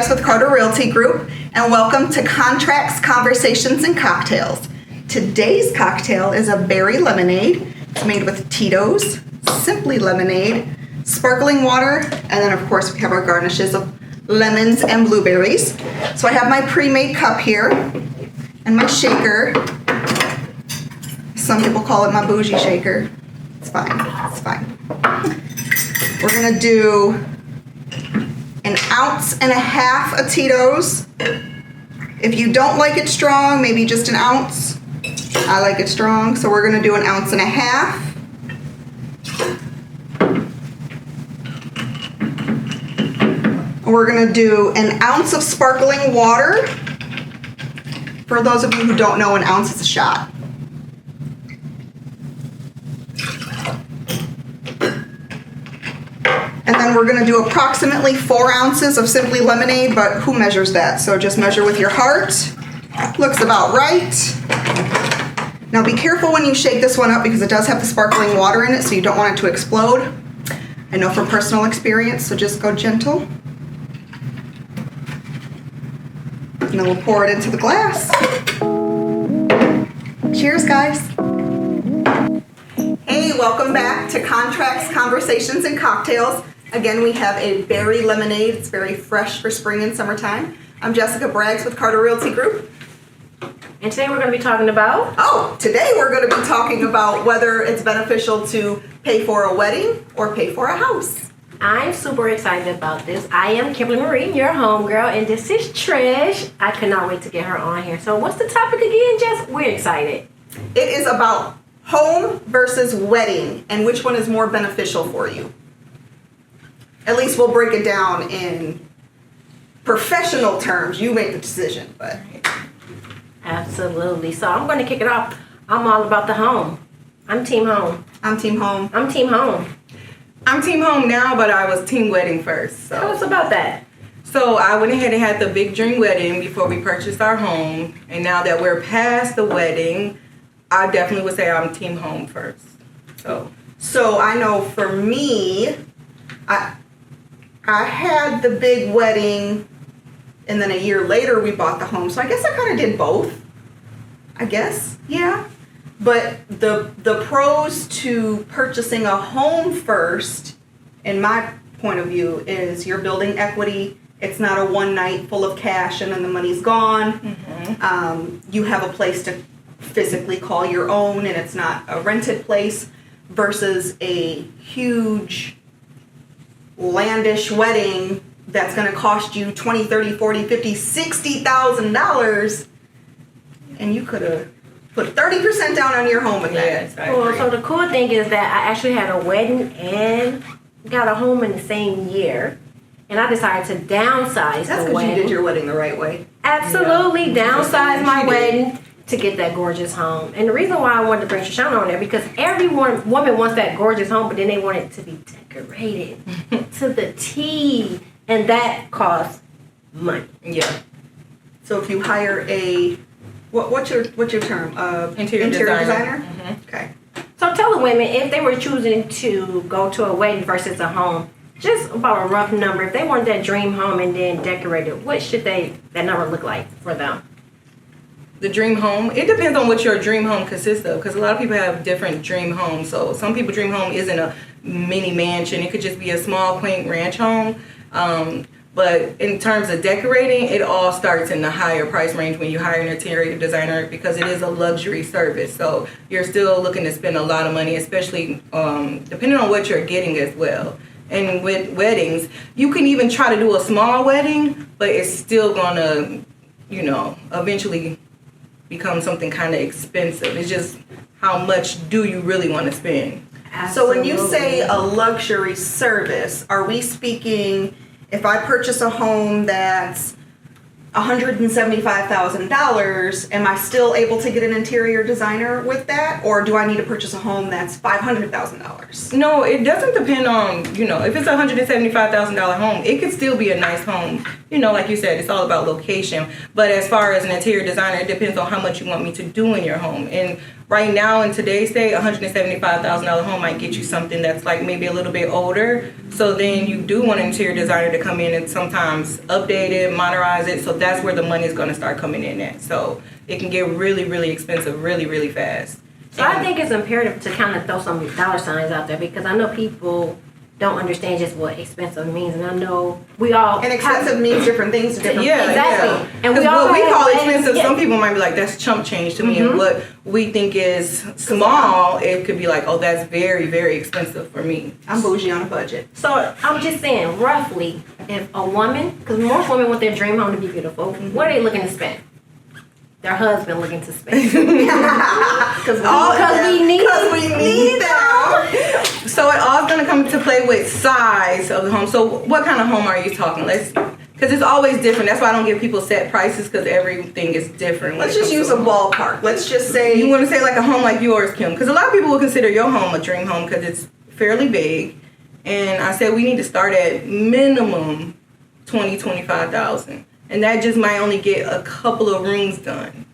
With Carter Realty Group, and welcome to Contracts, Conversations, and Cocktails. Today's cocktail is a berry lemonade. It's made with Tito's, Simply Lemonade, sparkling water, and then of course we have our garnishes of lemons and blueberries. So I have my pre-made cup here and my shaker. Some people call it my bougie shaker. It's fine, it's fine. We're gonna do 1.5 ounces of Tito's. If you don't like it strong, maybe just 1 ounce. I like it strong, so we're gonna do 1.5 ounces. We're gonna do 1 ounce of sparkling water. For those of you who don't know, 1 ounce is a shot. And then we're gonna do approximately 4 ounces of Simply Lemonade, but who measures that? So just measure with your heart. Looks about right. Now be careful when you shake this one up because it does have the sparkling water in it, so you don't want it to explode. I know from personal experience, so just go gentle. And then we'll pour it into the glass. Cheers, guys. Hey, welcome back to Contracts, Conversations, and Cocktails. Again, we have a berry lemonade. It's very fresh for spring and summertime. I'm Jessica Briggs with Carter Realty Group. And today we're going to be talking about... Today we're going to be talking about whether it's beneficial to pay for a wedding or pay for a house. I'm super excited about this. I am Kimberly Marie, your homegirl, and this is Trish. I could not wait to get her on here. So what's the topic again, Jess? We're excited. It is about home versus wedding and which one is more beneficial for you. At least we'll break it down in professional terms. You make the decision, but... Absolutely. So I'm going to kick it off. I'm all about the home. I'm team home. I'm team home. I'm team home. I'm team home now, but I was team wedding first. So. Tell us about that. So I went ahead and had the big dream wedding before we purchased our home. And now that we're past the wedding, I definitely would say I'm team home first. So I know for me, I had the big wedding, and then a year later we bought the home. So I guess I kind of did both. I guess, yeah. But the pros to purchasing a home first, in my point of view, is you're building equity. It's not a one night full of cash and then the money's gone. Mm-hmm. You have a place to physically call your own, and it's not a rented place versus a huge landish wedding that's going to cost you $20, $30, $40, $50, $60,000, and you could have put 30% down on your home again. Well, so the cool thing is that I actually had a wedding and got a home in the same year, and I decided to downsize That's the wedding. You did your wedding the right way. Absolutely, downsize my wedding to get that gorgeous home. And the reason why I wanted to bring Shoshana on there, because every woman wants that gorgeous home, but then they want it to be decorated to the T, and that costs money. Yeah. So if you hire a what's your term? Interior designer? Mm-hmm. Okay. So tell the women, if they were choosing to go to a wedding versus a home, just about a rough number, if they want that dream home and then decorate it, what should that number look like for them? The dream home, it depends on what your dream home consists of, because a lot of people have different dream homes. So some people dream home isn't a mini mansion. It could just be a small, quaint ranch home. But in terms of decorating, it all starts in the higher price range when you hire an interior designer, because it is a luxury service. So you're still looking to spend a lot of money, especially depending on what you're getting as well. And with weddings, you can even try to do a small wedding, but it's still going to, eventually become something kind of expensive. It's just how much do you really want to spend? Absolutely. So when you say a luxury service, are we speaking, if I purchase a home that's $175,000, am I still able to get an interior designer with that? Or do I need to purchase a home that's $500,000? No, it doesn't depend on, if it's a $175,000 home, it could still be a nice home. Like you said, it's all about location. But as far as an interior designer, it depends on how much you want me to do in your home. And right now, in today's day, a $175,000 home might get you something that's like maybe a little bit older. So then you do want an interior designer to come in and sometimes update it, modernize it. So that's where the money is going to start coming in at. So it can get really, really expensive really, really fast. So I think it's imperative to kind of throw some dollar signs out there, because I know people don't understand just what expensive means, and I know we all And expensive means different things to different Yeah, exactly. yeah. And we 'Cause all what we have call weddings, expensive, yeah. some people might be like, that's chump change to me. And what we think is small, it could be like, oh, that's very, very expensive for me. I'm bougie on a budget. So I'm just saying, roughly, if a woman, because most women want their dream home to be beautiful, what are they looking to spend? Their husband looking to spend. Because we need them. So it all's going to come to play with size of the home. So what kind of home are you talking? Because it's always different. That's why I don't give people set prices, because everything is different. Let's just use a ballpark. Let's just say You want to say like a home like yours, Kim? Because a lot of people will consider your home a dream home because it's fairly big. And I said we need to start at minimum $25,000. And that just might only get a couple of rooms done.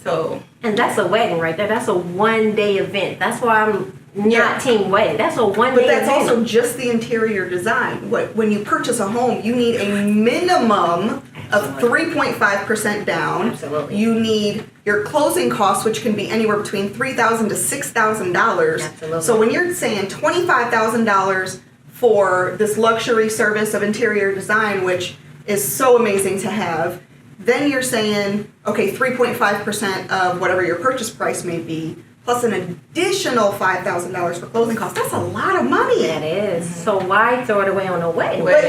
So. And that's a wedding right there. That's a one-day event. That's why I'm not team wedding. That's a one-day But that's event. also just the interior design. When you purchase a home, you need a minimum of 3.5% down. Absolutely. You need your closing costs, which can be anywhere between $3,000 to $6,000. Absolutely. So when you're saying $25,000 for this luxury service of interior design, which is so amazing to have, then you're saying, okay, 3.5% of whatever your purchase price may be, plus an additional $5,000 for closing costs. That's a lot of money. That is. So why throw it away on a wedding? But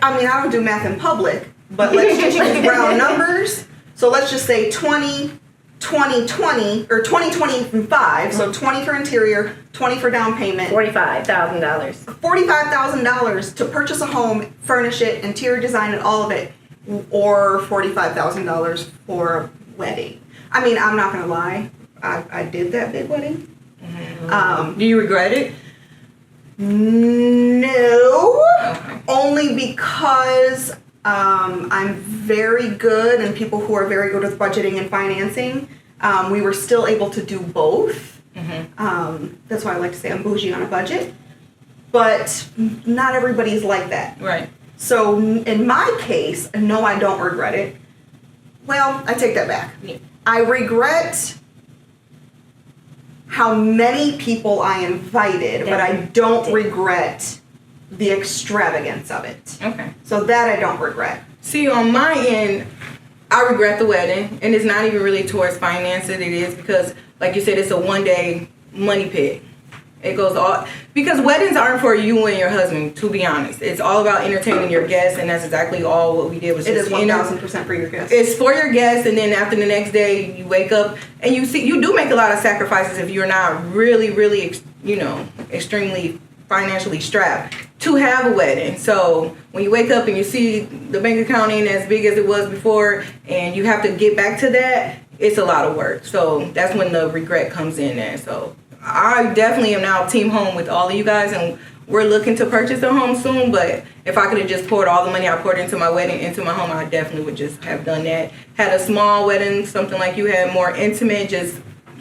I mean, I don't do math in public, but let's just use round numbers. So let's just say 20, 20, 20, or 20, 25. So 20 for interior, 20 for down payment. $45,000. $45,000 to purchase a home, furnish it, interior design it, all of it, or $45,000 for a wedding. I mean, I'm not gonna lie, I did that big wedding. Do you regret it? No, Okay. only because I'm very good, and people who are very good with budgeting and financing, we were still able to do both. That's why I like to say I'm bougie on a budget. But not everybody's like that. Right. So in my case, no, I don't regret it. Well, I take that back. Yeah. I regret how many people I invited, but I don't regret the extravagance of it. Okay. So that I don't regret. See, on my end, I regret the wedding, and it's not even really towards finances. It is because, like you said, it's a one-day money pit. It goes all because weddings aren't for you and your husband. To be honest, it's all about entertaining your guests, and that's exactly all what we did. Was It just is 1,000% for your guests. It's for your guests, and then after the next day, you wake up and you do make a lot of sacrifices if you're not really, extremely financially strapped to have a wedding. So when you wake up and you see the bank account ain't as big as it was before, and you have to get back to that, it's a lot of work. So that's when the regret comes in there. So I definitely am now team home with all of you guys, and we're looking to purchase a home soon. But if I could have just poured all the money I poured into my wedding into my home, I definitely would just have done that. Had a small wedding, something like you had, more intimate, just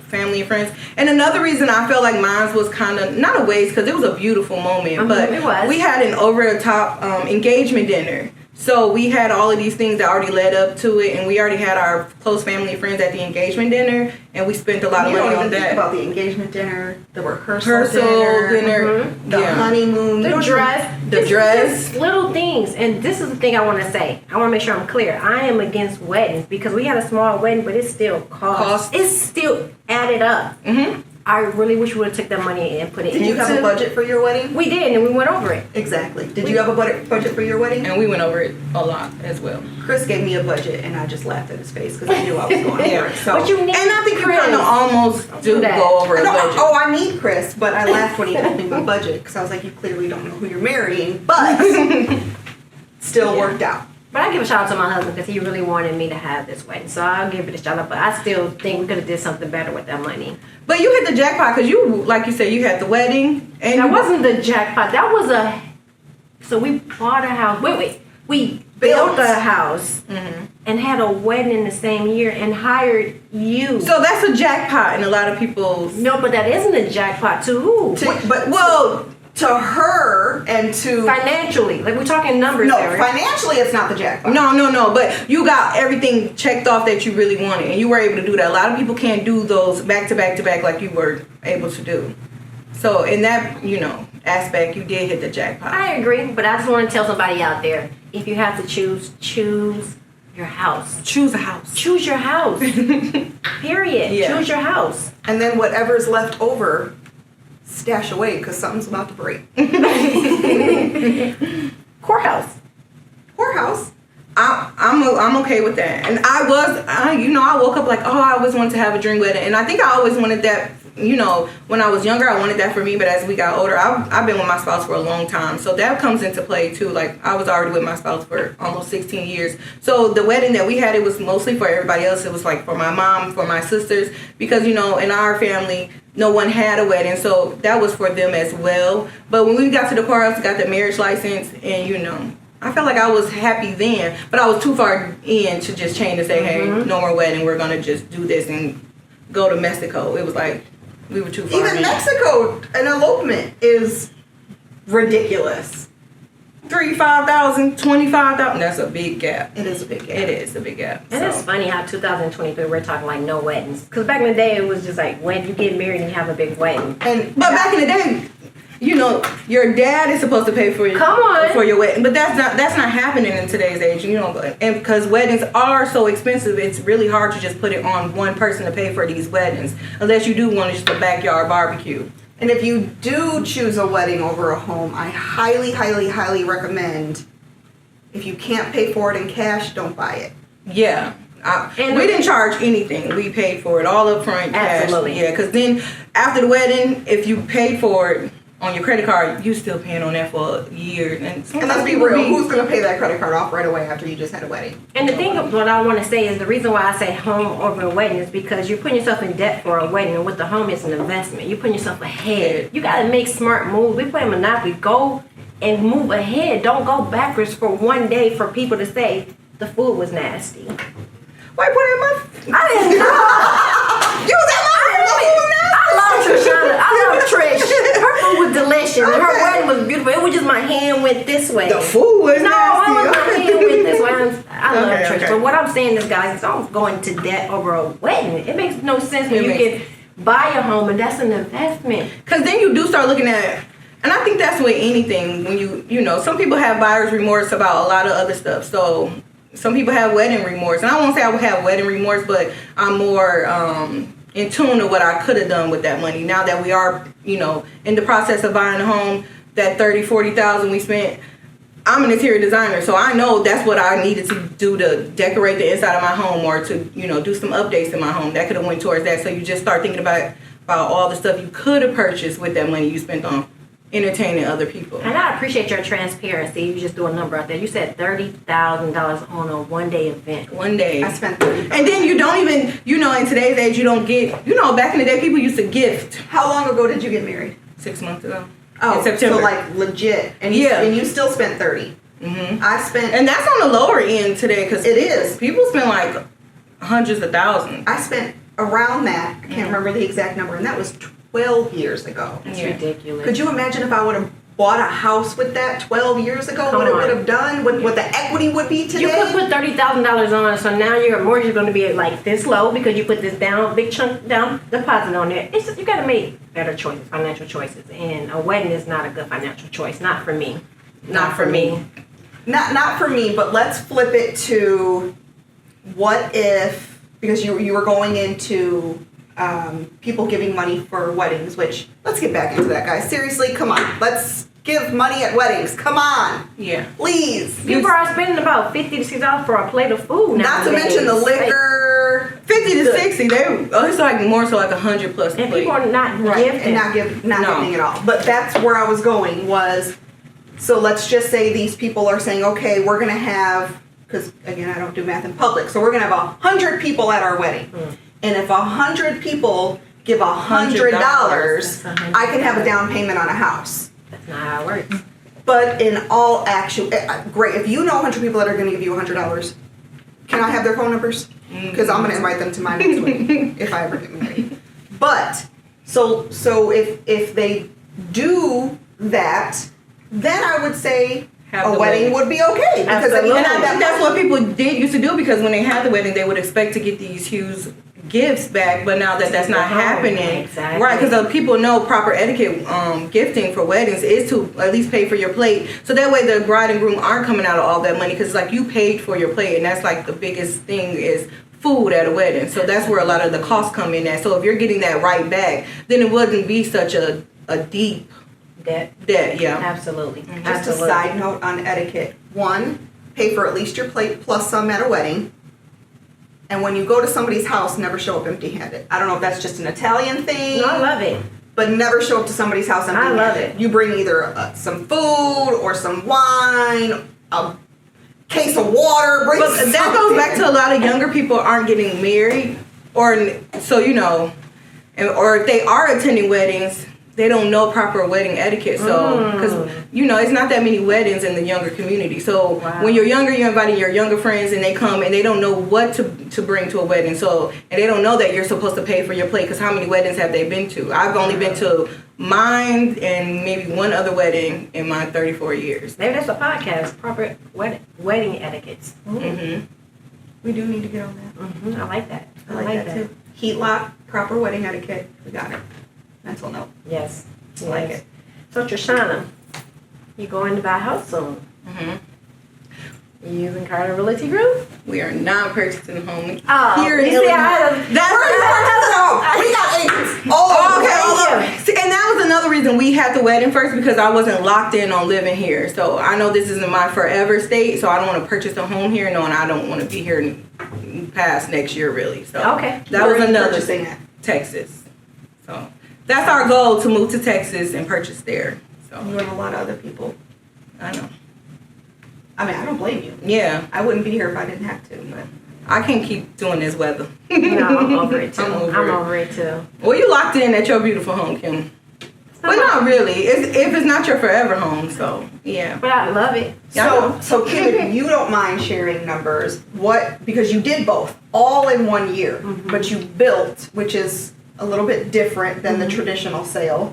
family and friends. And another reason I felt like mine was kind of not a waste, because it was a beautiful moment, but it was. We had an over-the-top engagement dinner. So we had all of these things that already led up to it, and we already had our close family and friends at the engagement dinner, and we spent a lot of You money don't on even that. think about the engagement dinner, the rehearsal dinner, the honeymoon, The dress. the dress. Just little things. And this is the thing I want to say. I want to make sure I'm clear. I am against weddings because we had a small wedding, but it still costs. It's still added up. I really wish we would have took that money and put it into. Did you have a budget for your wedding? We did, and we went over it. Exactly. Did you have a budget for your wedding? And we went over it a lot as well. Chris gave me a budget, and I just laughed at his face because I knew I was going over it. So. But you need And I think you Chris. kind of almost do that. go over a budget. I need Chris, but I laughed when he told me my budget because I was like, you clearly don't know who you're marrying, but still worked out. But I give a shout out to my husband because he really wanted me to have this wedding. So I'll give it a shout out. But I still think we could have did something better with that money. But you hit the jackpot because you, like you said, you had the wedding. And that wasn't the jackpot. That was so we bought a house. Wait. We built a house and had a wedding in the same year and hired you. So that's a jackpot in a lot of people's... No, but that isn't a jackpot to who? To her and to... Financially. Like, we're talking numbers No, there. financially it's not the jackpot. No. But you got everything checked off that you really wanted. And you were able to do that. A lot of people can't do those back to back to back like you were able to do. So in that, aspect, you did hit the jackpot. I agree, but I just want to tell somebody out there, if you have to choose your house. Choose a house. Choose your house. Period. Yeah. Choose your house. And then whatever's left over, stash away because something's about to break. Courthouse. I'm okay with that. And I woke up like, I always wanted to have a dream wedding. And I think I always wanted that, when I was younger, I wanted that for me. But as we got older, I've been with my spouse for a long time. So that comes into play too. Like, I was already with my spouse for almost 16 years. So the wedding that we had, it was mostly for everybody else. It was like for my mom, for my sisters. Because, in our family, no one had a wedding. So that was for them as well. But when we got to the courthouse, got the marriage license, and, I felt like I was happy then, but I was too far in to just change and say, hey, no more wedding. We're going to just do this and go to Mexico. It was like we were too far Even in. Mexico, an elopement is ridiculous. 35,000, 25,000. That's a big gap. It is a big gap. It is a big gap. And it's funny how 2023 we're talking like no weddings. Because back in the day it was just like when you get married and you have a big wedding. But back in the day, your dad is supposed to pay for your for your wedding, but that's not happening in today's age. And because weddings are so expensive, it's really hard to just put it on one person to pay for these weddings, unless you do want just a backyard barbecue. And if you do choose a wedding over a home, I highly, highly, highly recommend, if you can't pay for it in cash, don't buy it. Yeah. We didn't charge anything. We paid for it all up front. Absolutely. Cash. Yeah, because then after the wedding, if you paid for it on your credit card, you still paying on that for a year. And let's be real, who's going to pay that credit card off right away after you just had a wedding? And the thing of what I want to say is the reason why I say home over a wedding is because you're putting yourself in debt for a wedding, and with the home, it's an investment. You're putting yourself ahead. You got to make smart moves. We play Monopoly. Go and move ahead. Don't go backwards for one day for people to say the food was nasty. Why put it in my... I didn't know. You was at my I love Trishana. I love Trish. Her food was delicious. And her wedding was beautiful. It was just my hand went this way. The food was nasty. No, my hand went this way. I love Trish. Okay. But what I'm saying is, guys, don't go into debt over a wedding. It makes no sense when you can buy a home and that's an investment. Because then you do start looking at... And I think that's with anything. When some people have buyer's remorse about a lot of other stuff. So... Some people have wedding remorse, and I won't say I would have wedding remorse, but I'm more in tune to what I could have done with that money. Now that we are, in the process of buying a home, that $30,000-$40,000 we spent, I'm an interior designer, so I know that's what I needed to do to decorate the inside of my home or to, do some updates in my home. That could have went towards that. So you just start thinking about all the stuff you could have purchased with that money you spent on entertaining other people. And I appreciate your transparency. You just threw a number out there. You said $30,000 on a one-day event. One day. I spent $30,000. And then you don't even, in today's age, you don't get, back in the day, people used to gift. How long ago did you get married? 6 months ago. Oh, in September. so like legit. And you still spent $30,000. Mm-hmm. I spent... And that's on the lower end today, because it is. People spend like hundreds of thousands. I spent around that. I can't remember the exact number, and that was 12 years ago. That's ridiculous. Could you imagine if I would have bought a house with that 12 years ago? What it would have done? What the equity would be today? You could put $30,000 on, so now your mortgage is going to be like this low because you put this big chunk down deposit on there. It's just, you got to make better choices, financial choices, and a wedding is not a good financial choice. Not for me. Not for me. Not for me. But let's flip it to what if, because you were going into people giving money for weddings, which, let's get back into that, guys. Seriously, come on. Let's give money at weddings. Come on. Yeah. Please. People are spending about $50 to $60 for a plate of food now. Not to mention the liquor. 50 to 60. It's like more so like 100 plus. And people are not gifting. And not giving at all. But that's where I was going was, so let's just say these people are saying, okay, we're going to have because again, I don't do math in public. So we're going to have 100 people at our wedding. And if 100 people give $100, I can have a down payment on a house. That's not how it works. But in all actual, great. If you know 100 people that are going to give you $100, can I have their phone numbers? Because I'm going to invite them to my next wedding if I ever get married. But so if they do that, then I would say a wedding would be okay. Because and I think that's what people used to do, because when they had the wedding, they would expect to get these huge gifts back, but now that's not happening. Exactly. Right, because people know proper etiquette gifting for weddings is to at least pay for your plate, so that way the bride and groom aren't coming out of all that money, because like you paid for your plate, and that's like the biggest thing is food at a wedding. So that's where a lot of the costs come in at. So if you're getting that right back, then it wouldn't be such a deep debt. Yeah, absolutely. Just a side note on etiquette: 1, pay for at least your plate plus some at a wedding. And when you go to somebody's house, never show up empty-handed. I don't know if that's just an Italian thing. No, I love it. But never show up to somebody's house empty-handed. I love it. You bring either some food or some wine, a case of water. Bring but that goes back to a lot of younger people aren't getting married, or so you know, or if they are attending weddings, they don't know proper wedding etiquette. So, because you know, it's not that many weddings in the younger community. So when you're younger, you're inviting your younger friends, and they come and they don't know what to bring to a wedding. So, and they don't know that you're supposed to pay for your plate. Because how many weddings have they been to? I've only been to mine and maybe one other wedding in my 34 years. Maybe that's a podcast, proper wedding etiquettes. We do need to get on that. I like that. I like that too. Heat lock, proper wedding etiquette. We got it. Mental note. Yes. I like it. So Trishana, you going to buy a house soon? You using Carter Realty Group? We are not purchasing a home here in you Illinois. see, We got agents. See, and that was another reason we had the wedding first, because I wasn't locked in on living here. So I know this isn't my forever state, so I don't want to purchase a home here, knowing I don't want to be here past next year, really. So that was another thing. Texas. So that's our goal, to move to Texas and purchase there. So You and a lot of other people. I know. I mean, I don't blame you. Yeah, I wouldn't be here if I didn't have to, but I can't keep doing this weather. No, I'm over it too. I'm over it too. Well, you locked in at your beautiful home, Kim. But not really. If it's not your forever home, so yeah. But I love it. So Kim, if you don't mind sharing numbers, because you did both all in 1 year, but you built, which is a little bit different than the traditional sale.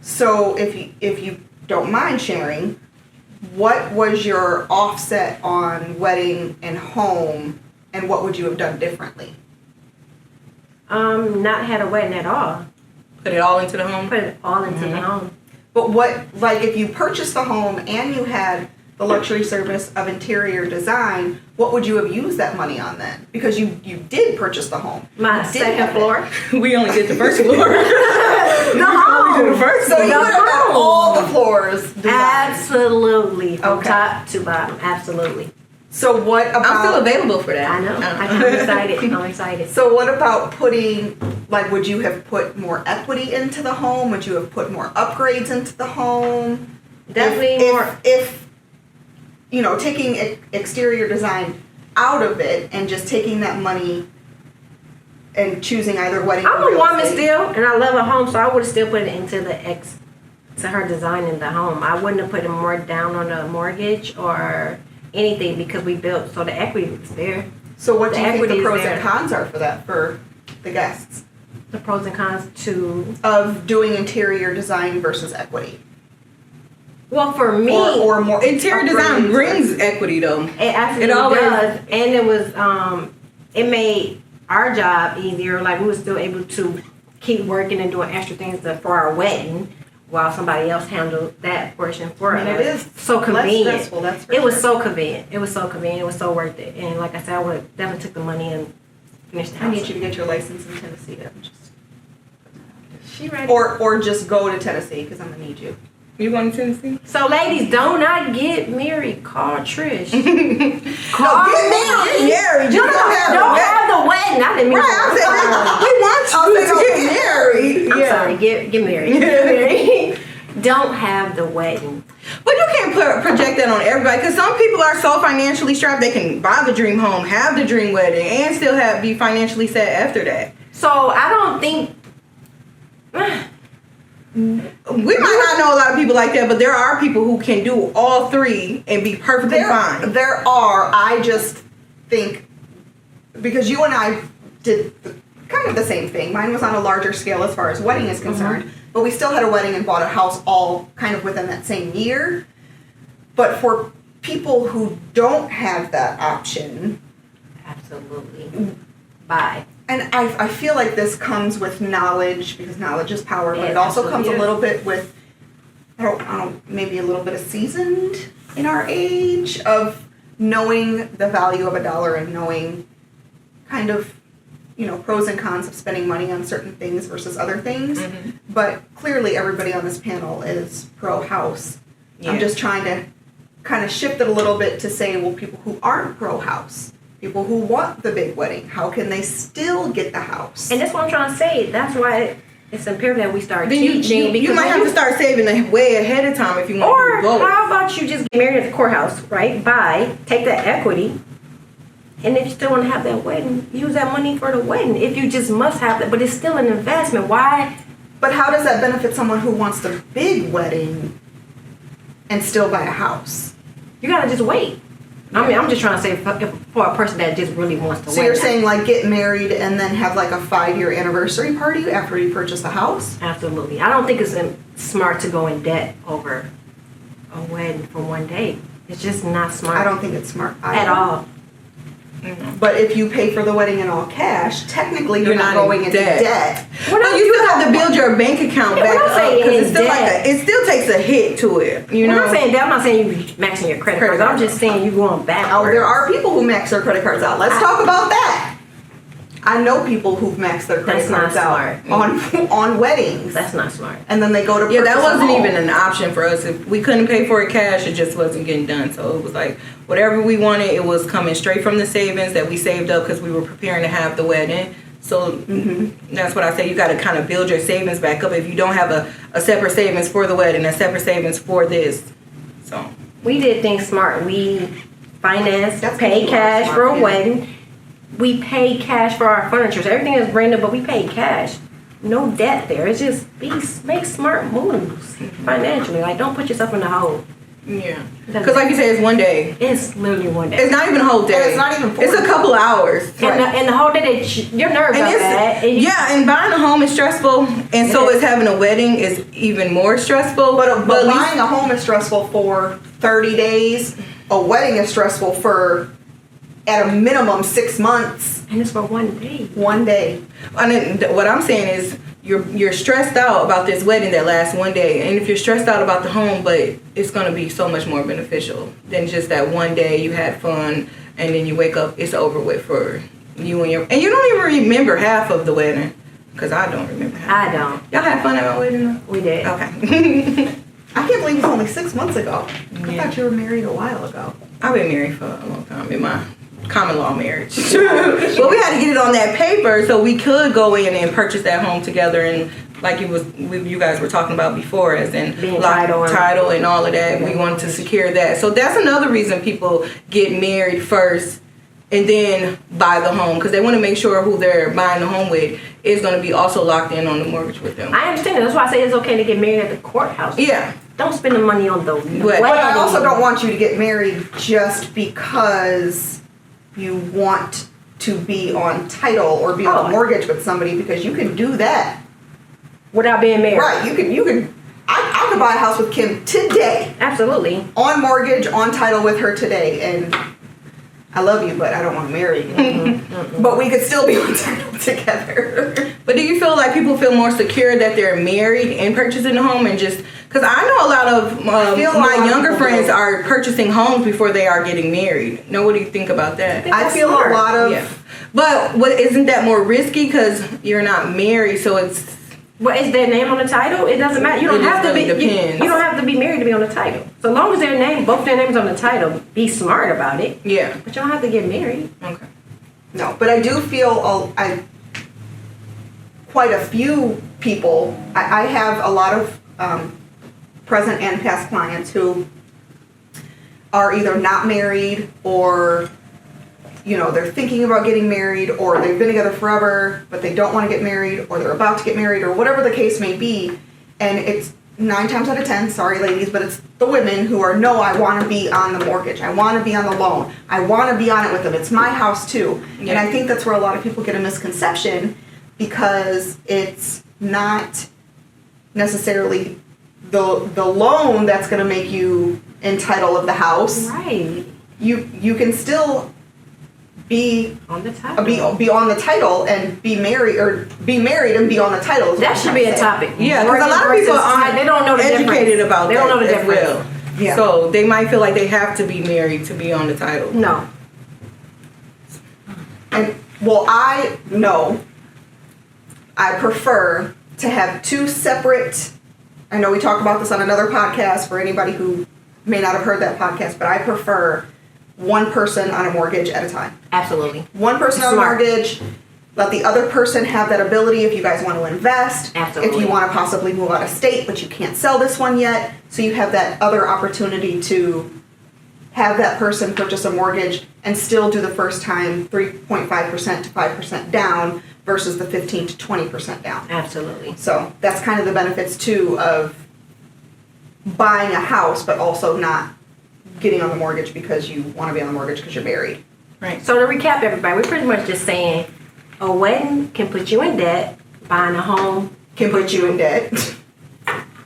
So if you don't mind sharing, what was your offset on wedding and home, and what would you have done differently? Not had a wedding at all. Put it all into the home? Put it all into the home. But if you purchased the home and you had the luxury service of interior design, what would you have used that money on then? Because you did purchase the home. My second floor. We only did the first floor. The home. We did the first So floor. you would have had all the floors designed. Absolutely. From top to bottom. Absolutely. So what about... I'm still available for that. I know. I'm excited. I'm excited. So what about putting, would you have put more equity into the home? Would you have put more upgrades into the home? Definitely more. If taking exterior design out of it and just taking that money and choosing either wedding I'm or a real woman estate. still, and I love a home, so I would have still put it into to her designing the home. I wouldn't have put more down on a mortgage or anything, because we built, so the equity was there. So what do you think the pros there. and cons are for that for the guests The pros and cons of doing interior design versus equity? Well, for me, or more Interior design brings equity, though. it absolutely does, and it was it made our job easier. Like, we were still able to keep working and doing extra things for our wedding, while somebody else handled that portion for us. It is so convenient. Less stressful, that's for It was sure. so convenient. It was so convenient. It was so worth it. And like I said, I would have definitely took the money and finished the I house. need you to get your license in Tennessee. She ready. Or just go to Tennessee, because I'm gonna need you. You going to Tennessee? So, ladies, do not get married. Call Trish. Get married. You don't have the wedding. I didn't mean We want you to get married. I'm sorry. Get married. Get married. Don't have the wedding. But you can't project that on everybody because some people are so financially strapped they can buy the dream home, have the dream wedding, and still be financially set after that. So I don't think. We might not know a lot of people like that, but there are people who can do all three and be perfectly fine. There are. I just think because you and I did kind of the same thing. Mine was on a larger scale as far as wedding is concerned, but we still had a wedding and bought a house all kind of within that same year. But for people who don't have that option, absolutely, bye. And I feel like this comes with knowledge because knowledge is power, but it also comes a little bit with, I don't know, maybe a little bit of seasoned in our age of knowing the value of a dollar and knowing kind of, pros and cons of spending money on certain things versus other things. Mm-hmm. But clearly everybody on this panel is pro house. Yeah. I'm just trying to kind of shift it a little bit to say, well, people who aren't pro house, people who want the big wedding, how can they still get the house? And that's what I'm trying to say. That's why it's imperative that we start teaching. You might have to start saving way ahead of time if you want to do both. Or how about you just get married at the courthouse, right? Buy, take that equity, and if you still want to have that wedding, use that money for the wedding. If you just must have that, but it's still an investment. Why? But how does that benefit someone who wants the big wedding and still buy a house? You gotta just wait. I mean, I'm just trying to say for a person that just really wants to wait. So you're saying like get married and then have like a 5-year anniversary party after you purchase the house? Absolutely. I don't think it's smart to go in debt over a wedding for one day. It's just not smart. I don't think it's smart at all. Mm-hmm. But if you pay for the wedding in all cash, technically you're not going into debt. Well, you still have to build your bank account back up because it still takes a hit to it. I'm not saying that. I'm not saying you maxing your credit cards. I'm just saying you going backwards. Oh, there are people who max their credit cards out. Let's talk about that. I know people who've maxed their credit cards out on weddings. That's not smart. And then they go to that wasn't even an option for us. If we couldn't pay for it cash, it just wasn't getting done. So it was like whatever we wanted, it was coming straight from the savings that we saved up because we were preparing to have the wedding. So that's what I say. You got to kind of build your savings back up. If you don't have a separate savings for the wedding, a separate savings for this. So we did things smart. We financed, paid cash for a wedding. We pay cash for our furniture. So everything is brand new, but we pay cash. No debt there. It's just make smart moves financially. Like, don't put yourself in the hole. Yeah. Because like you said, it's one day. It's literally one day. It's not even a whole day. And it's not even 4 It's a couple hours. And the whole day, your nerves are bad. And buying a home is stressful. And so is having a wedding is even more stressful. But buying a home is stressful for 30 days. A wedding is stressful for... at a minimum 6 months. And it's for one day. One day. And what I'm saying is you're stressed out about this wedding that lasts one day. And if you're stressed out about the home, but it's going to be so much more beneficial than just that one day you had fun and then you wake up, it's over with for you and your... And you don't even remember half of the wedding. Because I don't remember half. I don't. Y'all had fun at my wedding? We did. Okay. I can't believe it's only 6 months ago. I thought you were married a while ago. I've been married for a long time in my... common law marriage. But we had to get it on that paper so we could go in and purchase that home together, and like you guys were talking about before, as in title and all of that. We wanted to secure that. So that's another reason people get married first and then buy the home, because they want to make sure who they're buying the home with is going to be also locked in on the mortgage with them. I understand that. That's why I say it's okay to get married at the courthouse. Yeah. Don't spend the money on the wedding. But I also don't want you to get married just because you want to be on title or be on mortgage with somebody, because you can do that without being married. Right. You can. I could buy a house with Kim today. Absolutely. On mortgage, on title with her today, and I love you, but I don't want to marry you. But we could still be on title together. But do you feel like people feel more secure that they're married and purchasing a home, and just because I know a lot of my younger friends are purchasing homes before they are getting married. Now, what do you think about that? I feel a lot of. Yeah. But isn't that more risky because you're not married, so it's. But is their name on the title? It doesn't matter. You don't have to be. You don't have to be married to be on the title. So long as both their names on the title, be smart about it. Yeah. But you don't have to get married. Okay. No, but I do feel quite a few people. I have a lot of present and past clients who are either not married or, you know, they're thinking about getting married, or they've been together forever, but they don't want to get married, or they're about to get married, or whatever the case may be. And it's 9 times out of 10, sorry ladies, but it's the women who are, no, I want to be on the mortgage. I want to be on the loan. I want to be on it with them. It's my house too. Yeah. And I think that's where a lot of people get a misconception, because it's not necessarily the loan that's going to make you entitled of the house. Right. You can still be on the title. Be on the title and be married, or be married and be on the title. That should be a topic. Yeah, because a lot of people aren't they don't know the educated difference. about they don't know the that as difference. well. Yeah. So they might feel like they have to be married to be on the title. No. And well, I prefer to have 2 separate. I know we talked about this on another podcast for anybody who may not have heard that podcast, but I prefer one person on a mortgage at a time. Absolutely. One person on a mortgage. Let the other person have that ability if you guys want to invest. Absolutely. If you want to possibly move out of state, but you can't sell this one yet. So you have that other opportunity to have that person purchase a mortgage and still do the first time 3.5% to 5% down versus the 15 to 20% down. Absolutely. So that's kind of the benefits too of buying a house, but also not getting on the mortgage because you want to be on the mortgage because you're married. Right. So to recap, everybody, we're pretty much just saying a wedding can put you in debt. Buying a home can put you in debt.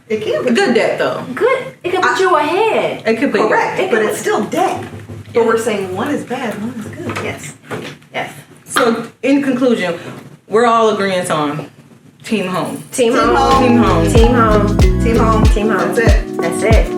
It can put good debt though. Good. It can put you ahead. It could be correct, but it's still debt. But we're saying one is bad, one is good. Yes. Yes. So in conclusion, we're all agreeing on team home. Team home. Team home. Team home. Team home. Team home. That's it. That's it.